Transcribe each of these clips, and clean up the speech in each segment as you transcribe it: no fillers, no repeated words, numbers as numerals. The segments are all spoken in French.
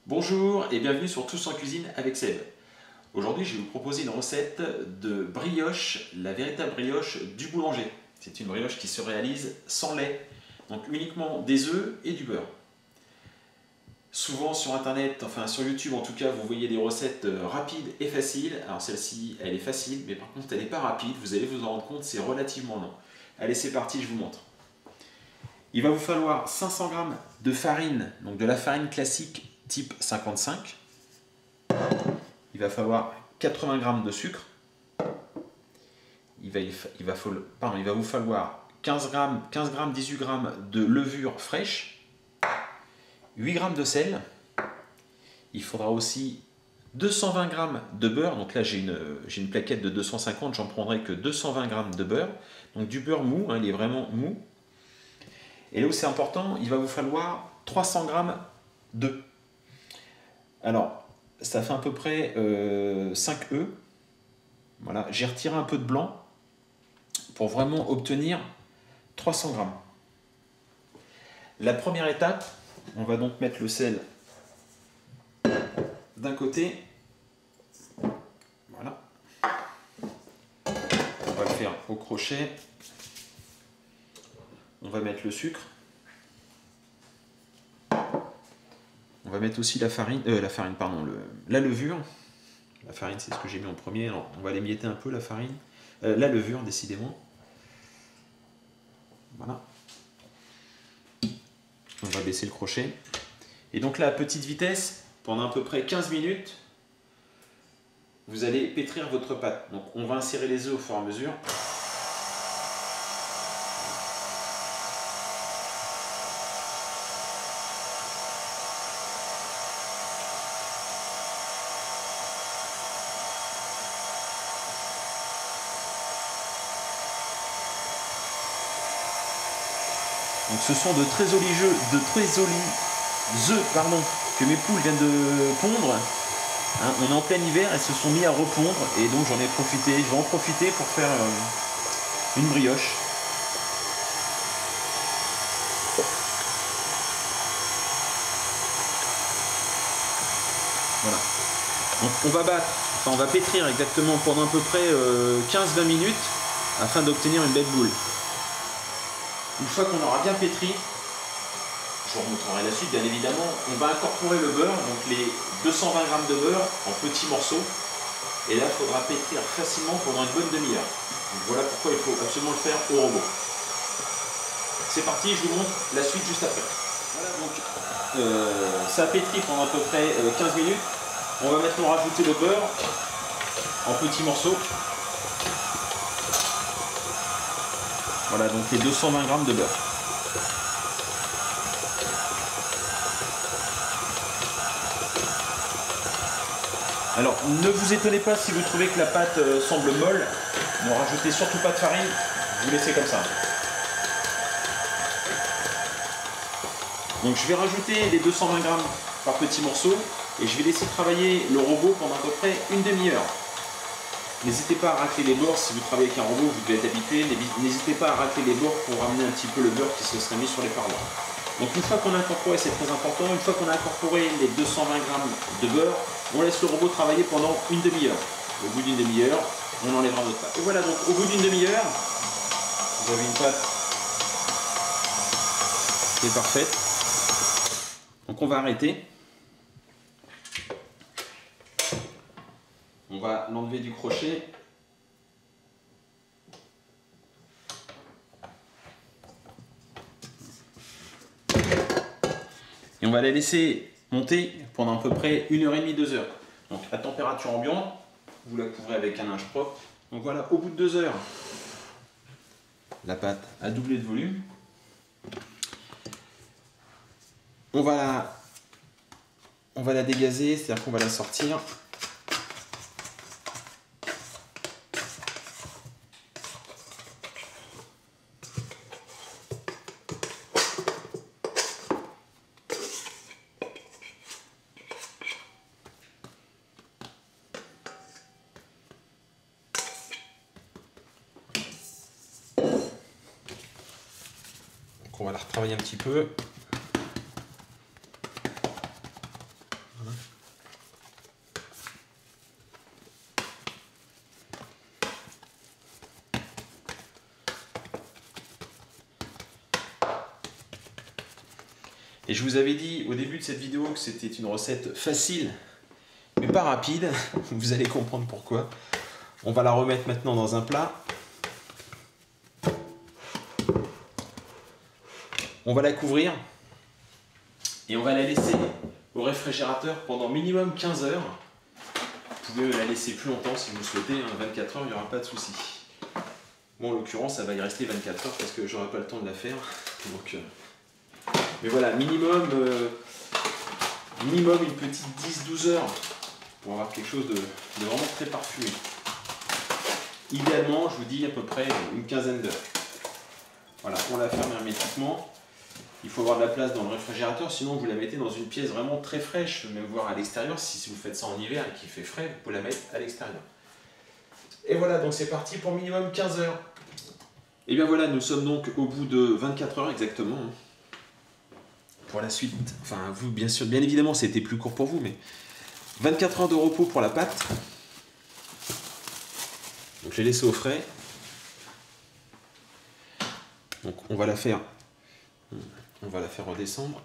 Bonjour et bienvenue sur Tous en cuisine avec Seb. Aujourd'hui, je vais vous proposer une recette de brioche, la véritable brioche du boulanger. C'est une brioche qui se réalise sans lait, donc uniquement des œufs et du beurre. Souvent sur internet, enfin sur YouTube en tout cas, vous voyez des recettes rapides et faciles. Alors celle-ci, elle est facile, mais par contre elle n'est pas rapide, vous allez vous en rendre compte, c'est relativement long. Allez, c'est parti, je vous montre. Il va vous falloir 500 g de farine, donc de la farine classique type 55. Il va falloir 80 g de sucre. Il va vous falloir 15 g, 18 g de levure fraîche, 8 g de sel. Il faudra aussi 220 g de beurre. Donc là, j'ai une plaquette de 250, j'en prendrai que 220 g de beurre. Donc du beurre mou, il est vraiment mou. Et là où c'est important, il va vous falloir 300 g d'œufs. Alors, ça fait à peu près 5 œufs. Voilà, j'ai retiré un peu de blanc pour vraiment obtenir 300 g. La première étape, on va donc mettre le sel d'un côté. Voilà. On va le faire au crochet. On va mettre le sucre. On va mettre aussi la levure. La farine, c'est ce que j'ai mis en premier. Alors, on va l'émietter un peu, la farine. La levure, décidément. Voilà. On va baisser le crochet. Et donc là, à petite vitesse, pendant à peu près 15 minutes, vous allez pétrir votre pâte. Donc on va insérer les œufs au fur et à mesure. Donc ce sont de très jolis œufs que mes poules viennent de pondre. On est en plein hiver, elles se sont mis à repondre et donc j'en ai profité. Je vais en profiter pour faire une brioche. Voilà. Donc on va pétrir exactement pendant à peu près 15-20 minutes afin d'obtenir une belle boule. Une fois qu'on aura bien pétri, je vous remontrerai la suite bien évidemment, on va incorporer le beurre, donc les 220 g de beurre en petits morceaux. Et là, il faudra pétrir facilement pendant une bonne demi-heure. Voilà pourquoi il faut absolument le faire au robot. C'est parti, je vous montre la suite juste après. Voilà, donc ça a pétri pendant à peu près 15 minutes. On va maintenant rajouter le beurre en petits morceaux. Voilà, donc les 220 g de beurre. Alors, ne vous étonnez pas si vous trouvez que la pâte semble molle. Ne rajoutez surtout pas de farine, vous laissez comme ça. Donc je vais rajouter les 220 g par petits morceaux et je vais laisser travailler le robot pendant à peu près une demi-heure. N'hésitez pas à racler les bords si vous travaillez avec un robot, vous devez être habitué. N'hésitez pas à racler les bords pour ramener un petit peu le beurre qui se serait mis sur les parois. Donc une fois qu'on a incorporé, c'est très important, une fois qu'on a incorporé les 220 g de beurre, on laisse le robot travailler pendant une demi-heure. Au bout d'une demi-heure, on enlèvera notre pâte. Et voilà, donc au bout d'une demi-heure, vous avez une pâte qui est parfaite. Donc on va arrêter. On va l'enlever du crochet. Et on va la laisser monter pendant à peu près 1h30, 2 heures. Donc à température ambiante, vous la couvrez avec un linge propre. Donc voilà, au bout de 2 heures, la pâte a doublé de volume. On va la dégazer, c'est-à-dire qu'on va la sortir. On va la retravailler un petit peu. Voilà. Et je vous avais dit au début de cette vidéo que c'était une recette facile, mais pas rapide. Vous allez comprendre pourquoi. On va la remettre maintenant dans un plat. On va la couvrir et on va la laisser au réfrigérateur pendant minimum 15 heures. Vous pouvez la laisser plus longtemps si vous le souhaitez, 24 heures, il n'y aura pas de souci. Bon, en l'occurrence, ça va y rester 24 heures parce que j'aurai pas le temps de la faire. Donc, mais voilà, minimum une petite 10-12 heures pour avoir quelque chose de vraiment très parfumé. Idéalement, je vous dis à peu près une quinzaine d'heures. Voilà, on la ferme hermétiquement. Il faut avoir de la place dans le réfrigérateur, sinon vous la mettez dans une pièce vraiment très fraîche, même voir à l'extérieur. Si vous faites ça en hiver et qu'il fait frais, vous pouvez la mettre à l'extérieur. Et voilà, donc c'est parti pour minimum 15 heures. Et bien voilà, nous sommes donc au bout de 24 heures exactement. Pour la suite, enfin vous bien sûr, bien évidemment c'était plus court pour vous, mais 24 heures de repos pour la pâte. Donc je l'ai laissé au frais. Donc on va la faire redescendre.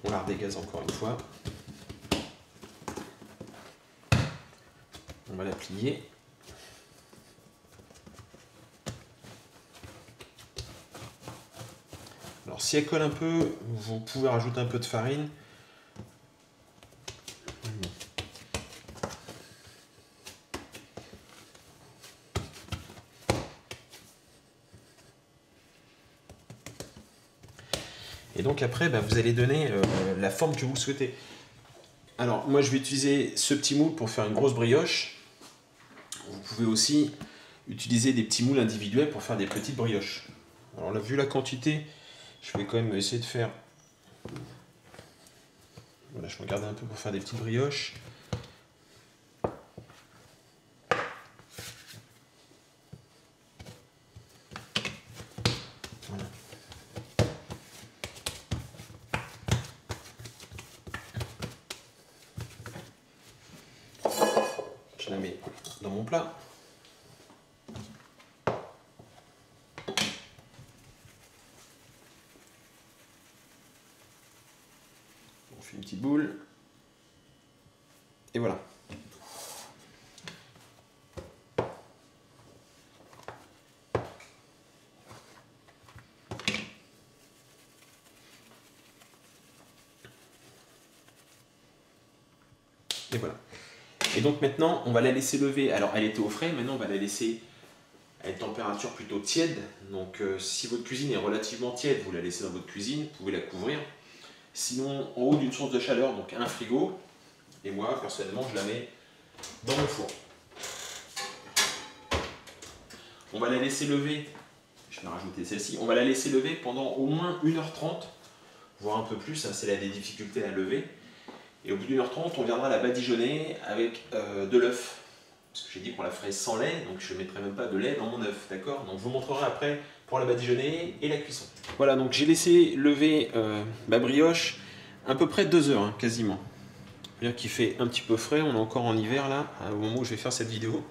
On la redégaz encore une fois. On va la plier. Alors si elle colle un peu, vous pouvez rajouter un peu de farine. Et donc après, vous allez donner la forme que vous souhaitez. Alors moi je vais utiliser ce petit moule pour faire une grosse brioche. Vous pouvez aussi utiliser des petits moules individuels pour faire des petites brioches. Alors là, vu la quantité, je vais quand même essayer de faire... Voilà, je vais regarder un peu pour faire des petites brioches. Voilà. Je la mets dans mon plat. On fait une petite boule. Et voilà. Et voilà. Et donc maintenant, on va la laisser lever. Alors, elle était au frais, maintenant on va la laisser à une température plutôt tiède. Donc, si votre cuisine est relativement tiède, vous la laissez dans votre cuisine, vous pouvez la couvrir. Sinon, en haut d'une source de chaleur, donc un frigo. Et moi, personnellement, je la mets dans mon four. On va la laisser lever. Je vais rajouter celle-ci. On va la laisser lever pendant au moins 1h30, voire un peu plus. Hein, c'est là des difficultés à lever. Et au bout d'1h30, on viendra la badigeonner avec de l'œuf. Parce que j'ai dit qu'on la ferait sans lait, donc je ne mettrai même pas de lait dans mon œuf, d'accord? Donc je vous montrerai après pour la badigeonner et la cuisson. Voilà, donc j'ai laissé lever ma brioche à peu près 2 heures, hein, quasiment. C'est-à-dire qu'il fait un petit peu frais, on est encore en hiver là, au moment où je vais faire cette vidéo.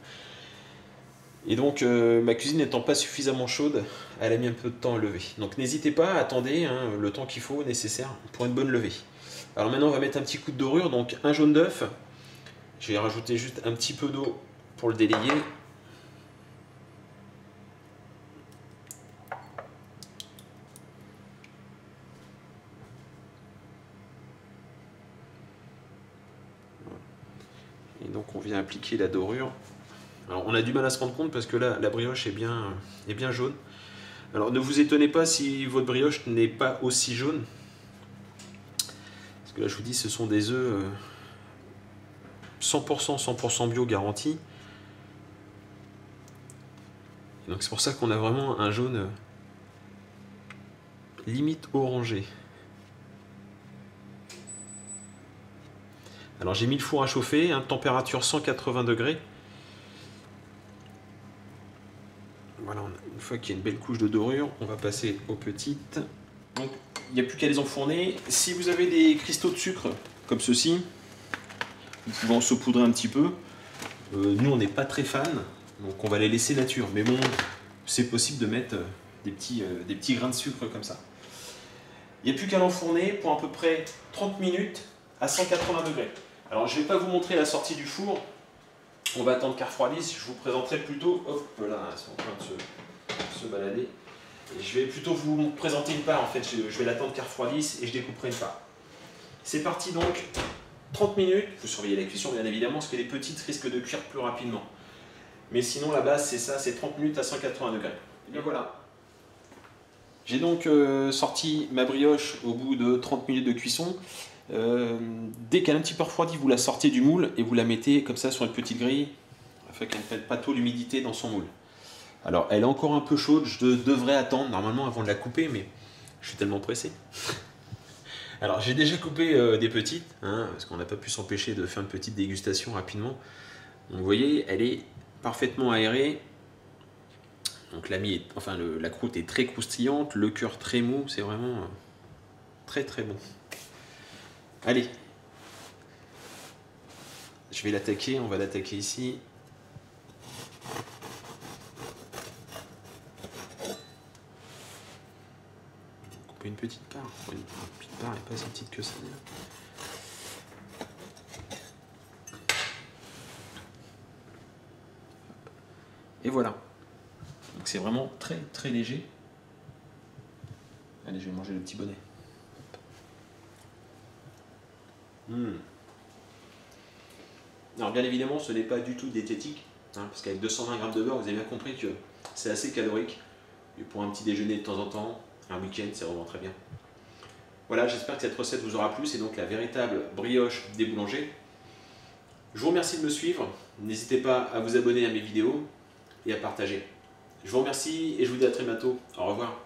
Et donc ma cuisine n'étant pas suffisamment chaude, elle a mis un peu de temps à lever. Donc n'hésitez pas, attendez le temps qu'il faut nécessaire pour une bonne levée. Alors maintenant on va mettre un petit coup de dorure, donc un jaune d'œuf. Je vais rajouter juste un petit peu d'eau pour le délayer. Et donc on vient appliquer la dorure. Alors on a du mal à se rendre compte parce que là la brioche est bien jaune. Alors ne vous étonnez pas si votre brioche n'est pas aussi jaune. Parce que là je vous dis ce sont des œufs 100% bio garantis. Donc c'est pour ça qu'on a vraiment un jaune limite orangé. Alors j'ai mis le four à chauffer, hein, température 180 degrés. Voilà, une fois qu'il y a une belle couche de dorure, on va passer aux petites. Donc il n'y a plus qu'à les enfourner. Si vous avez des cristaux de sucre comme ceci, vous pouvez en saupoudrer un petit peu. Nous on n'est pas très fan, donc on va les laisser nature. Mais bon, c'est possible de mettre des petits grains de sucre comme ça. Il n'y a plus qu'à l'enfourner pour à peu près 30 minutes à 180 degrés. Alors je ne vais pas vous montrer la sortie du four. On va attendre qu'elle refroidisse. Je vous présenterai plutôt... Hop là, elles sont en train de se balader. Et je vais plutôt vous présenter une part en fait. Je vais l'attendre qu'elle refroidisse et je découperai une part. C'est parti donc. 30 minutes. Il faut surveiller la cuisson bien évidemment parce que les petites risquent de cuire plus rapidement. Mais sinon la base c'est ça, c'est 30 minutes à 180 degrés. Et bien voilà. J'ai donc sorti ma brioche au bout de 30 minutes de cuisson. Dès qu'elle est un petit peu refroidie, vous la sortez du moule et vous la mettez comme ça sur une petite grille afin qu'elle ne perde pas trop l'humidité dans son moule. Alors elle est encore un peu chaude, je devrais attendre normalement avant de la couper, mais je suis tellement pressé. Alors j'ai déjà coupé des petites, hein, parce qu'on n'a pas pu s'empêcher de faire une petite dégustation rapidement. Donc, vous voyez, elle est parfaitement aérée. Donc la croûte est très croustillante, le cœur très mou, c'est vraiment très très bon. Allez, je vais l'attaquer, on va l'attaquer ici. Couper une petite part, une petite part n'est pas si petite que ça. Et voilà. Donc c'est vraiment très très léger. Allez, je vais manger le petit bonnet. Alors bien évidemment ce n'est pas du tout diététique, hein, parce qu'avec 220 g de beurre vous avez bien compris que c'est assez calorique. Et pour un petit déjeuner de temps en temps, un week-end c'est vraiment très bien. Voilà, j'espère que cette recette vous aura plu, c'est donc la véritable brioche des boulangers. Je vous remercie de me suivre, n'hésitez pas à vous abonner à mes vidéos et à partager. Je vous remercie et je vous dis à très bientôt, au revoir.